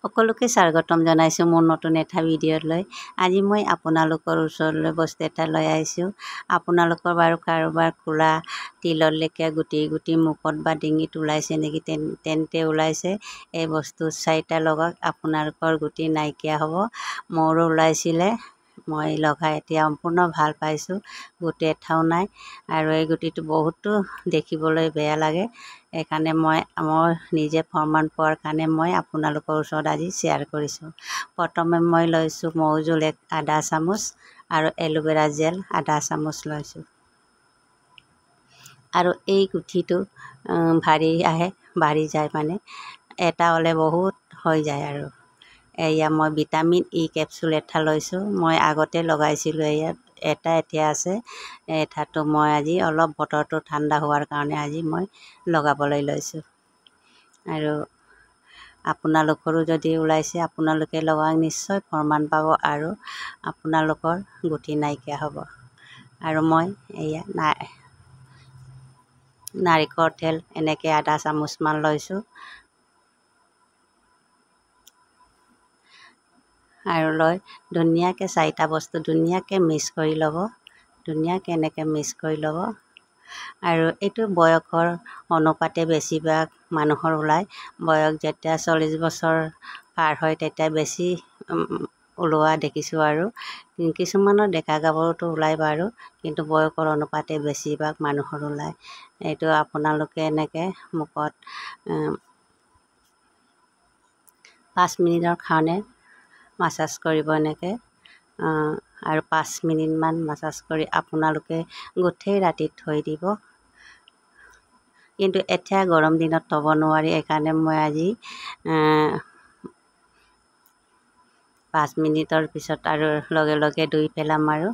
সকলোকে স্বাগতম জনাইছোঁ মোৰ নতুন এটা ভিডিঅ'লৈ। আজি মই আপোনালোকৰ ওচৰলৈ বস্তু এটা লৈ আহিছোঁ। আপোনালোকৰ বাৰু কাৰোবাৰ ক'লা তিলৰ লেখীয়া গুটি মুখত বা ডিঙিত ওলাইছে নেকি? তেন্তে ওলাইছে। এই বস্তু 4টা লগাওক, আপোনালোকৰ গুটি নাইকিয়া হ'ব। মোৰো ওলাইছিলে, মই লগাই এতিয়া সম্পূৰ্ণ ভাল পাইছোঁ। গুটি এটাও নাই আৰু এই গুটিটো বহুতো দেখিবলৈ বেয়া লাগে। সেইকাৰণে মই নিজে প্ৰমাণ পোৱাৰ কাৰণে মই আপোনালোকৰ ওচৰত আজি শ্বেয়াৰ কৰিছোঁ। প্ৰথমে মই লৈছোঁ মৌ জোল আধা চামুচ আৰু এল'ভেৰা জেল আধা চামুচ লৈছোঁ। আৰু এই গুটিটো বাঢ়ি যায়, মানে এটা হ'লে বহুত হৈ যায়। আৰু এয়া মই ভিটামিন ই কেপচুল এটা লৈছোঁ। মই আগতে লগাইছিলোঁ, এটা এতিয়া আছে। এটাটো মই আজি অলপ বতৰটো ঠাণ্ডা হোৱাৰ কাৰণে আজি মই লগাবলৈ লৈছোঁ। আৰু আপোনালোকৰো যদি ওলাইছে আপোনালোকে লগাওক, নিশ্চয় প্ৰমাণ পাব আৰু আপোনালোকৰ গুটি নাইকিয়া হ'ব। আৰু মই এয়া নাৰিকল তেল এনেকৈ আধা চামুচমান লৈছোঁ। আৰু লৈ ধুনীয়াকৈ 4টা বস্তু ধুনীয়াকৈ মিক্স কৰি ল'ব। ধুনীয়াকৈ এনেকৈ মিক্স কৰি ল'ব। আৰু এইটো বয়সৰ অনুপাতে বেছিভাগ মানুহৰ ওলায়। বয়স যেতিয়া 40 বছৰ পাৰ হয় তেতিয়া বেছি ওলোৱা দেখিছোঁ। আৰু কিছুমানৰ ডেকা গাভৰুতো ওলায় বাৰু, কিন্তু বয়সৰ অনুপাতে বেছিভাগ মানুহৰ ওলায়। এইটো আপোনালোকে এনেকৈ মুখত 5 মিনিটৰ কাৰণে মাছাজ কৰিব এনেকৈ। আৰু 5 মিনিটমান মাছাজ কৰি আপোনালোকে গোটেই ৰাতি থৈ দিব। কিন্তু এতিয়া গৰম দিনত থ'ব নোৱাৰি, সেইকাৰণে মই আজি 5 মিনিটৰ পিছত আৰু লগে লগে ধুই পেলাম। আৰু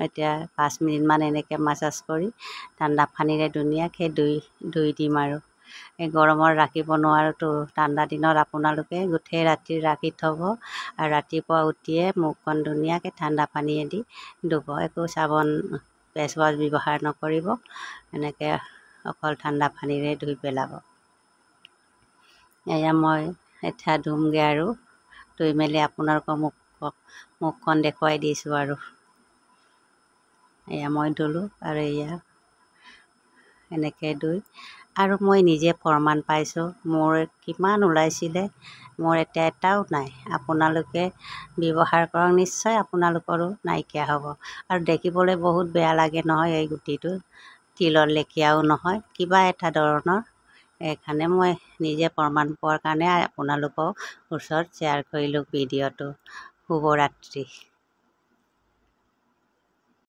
এতিয়া 5 মিনিটমান এনেকৈ মাছাজ কৰি ঠাণ্ডা পানীৰে ধুনীয়াকৈ ধুই দিম। আৰু এই গৰমত ৰাখিব নোৱাৰোতো, ঠাণ্ডা দিনত আপোনালোকে গোটেই ৰাতি ৰাখি থ'ব আৰু ৰাতিপুৱা উঠিয়ে মুখখন ধুনীয়াকৈ ঠাণ্ডা পানীয়েদি ধুব। একো চাবোন ফেচ ৱাছ ব্যৱহাৰ নকৰিব, এনেকৈ অকল ঠাণ্ডা পানীৰে ধুই পেলাব। এয়া মই এতিয়া ধুমগৈ আৰু ধুই মেলি আপোনালোকৰ মুখখন দেখুৱাই দিছোঁ। আৰু এয়া মই ধুলোঁ আৰু এয়া এনেকৈ ধুই আৰু মই নিজে প্ৰমাণ পাইছোঁ মোৰ কিমান ওলাইছিলে, মোৰ এতিয়া এটাও নাই। আপোনালোকে ব্যৱহাৰ কৰক, নিশ্চয় আপোনালোকৰো নাইকিয়া হ'ব। আৰু দেখিবলৈ বহুত বেয়া লাগে নহয়, এই গুটিটো তিলৰ লেখীয়াও নহয়, কিবা এটা ধৰণৰ। সেইকাৰণে মই নিজে প্ৰমাণ পোৱাৰ কাৰণে আপোনালোকৰ ওচৰত শ্বেয়াৰ কৰিলোঁ ভিডিঅ'টো। শুভৰাত্ৰি।